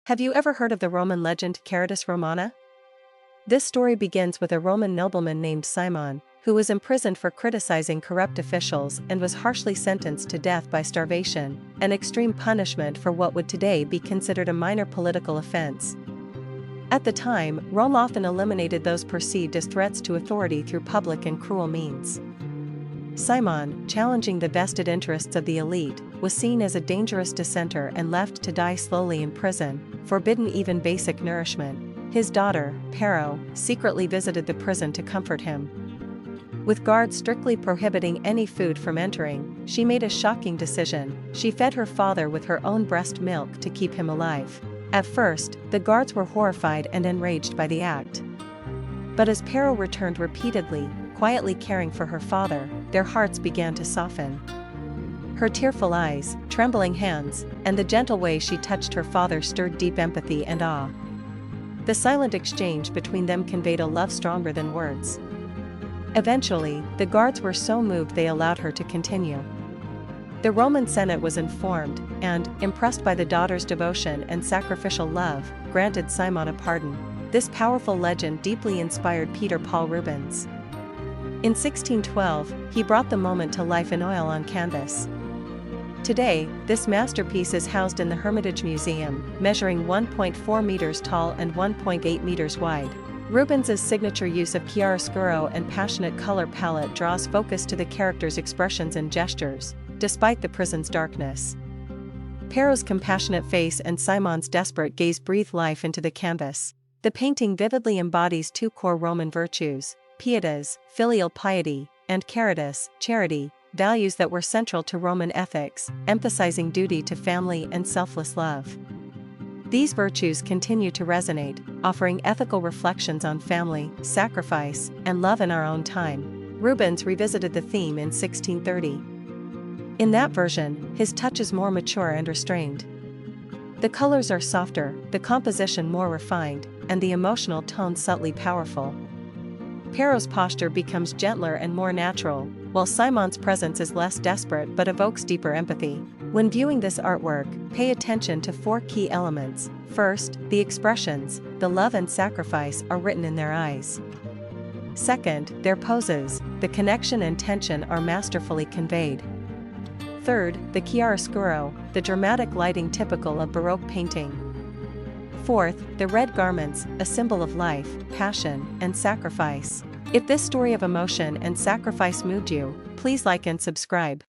Have you ever heard of the Roman legend Caritas Romana? This story begins with a Roman nobleman named Simon, who was imprisoned for criticizing corrupt officials and was harshly sentenced to death by starvation, an extreme punishment for what would today be considered a minor political offense. At the time, Rome often eliminated those perceived as threats to authority through public and cruel means. Simon, challenging the vested interests of the elite, was seen as a dangerous dissenter and left to die slowly in prison, forbidden even basic nourishment. His daughter, Pero, secretly visited the prison to comfort him. With guards strictly prohibiting any food from entering, she made a shocking decision. She fed her father with her own breast milk to keep him alive. At first, the guards were horrified and enraged by the act. But as Pero returned repeatedly, quietly caring for her father, their hearts began to soften. Her tearful eyes, trembling hands, and the gentle way she touched her father stirred deep empathy and awe. The silent exchange between them conveyed a love stronger than words. Eventually, the guards were so moved they allowed her to continue. The Roman Senate was informed, and, impressed by the daughter's devotion and sacrificial love, granted Simon a pardon. This powerful legend deeply inspired Peter Paul Rubens. In 1612, he brought the moment to life in oil on canvas. Today, this masterpiece is housed in the Hermitage Museum, measuring 1.4 meters tall and 1.8 meters wide. Rubens's signature use of chiaroscuro and passionate color palette draws focus to the character's expressions and gestures, despite the prison's darkness. Pero's compassionate face and Simon's desperate gaze breathe life into the canvas. The painting vividly embodies two core Roman virtues: pietas, filial piety, and caritas, charity, values that were central to Roman ethics, emphasizing duty to family and selfless love. These virtues continue to resonate, offering ethical reflections on family, sacrifice, and love in our own time. Rubens revisited the theme in 1630. In that version, his touch is more mature and restrained. The colors are softer, the composition more refined, and the emotional tone subtly powerful. Pero's posture becomes gentler and more natural, while Simon's presence is less desperate but evokes deeper empathy. When viewing this artwork, pay attention to four key elements. First, the expressions, the love and sacrifice are written in their eyes. Second, their poses, the connection and tension are masterfully conveyed. Third, the chiaroscuro, the dramatic lighting typical of Baroque painting. Fourth, the red garments, a symbol of life, passion, and sacrifice. If this story of emotion and sacrifice moved you, please like and subscribe.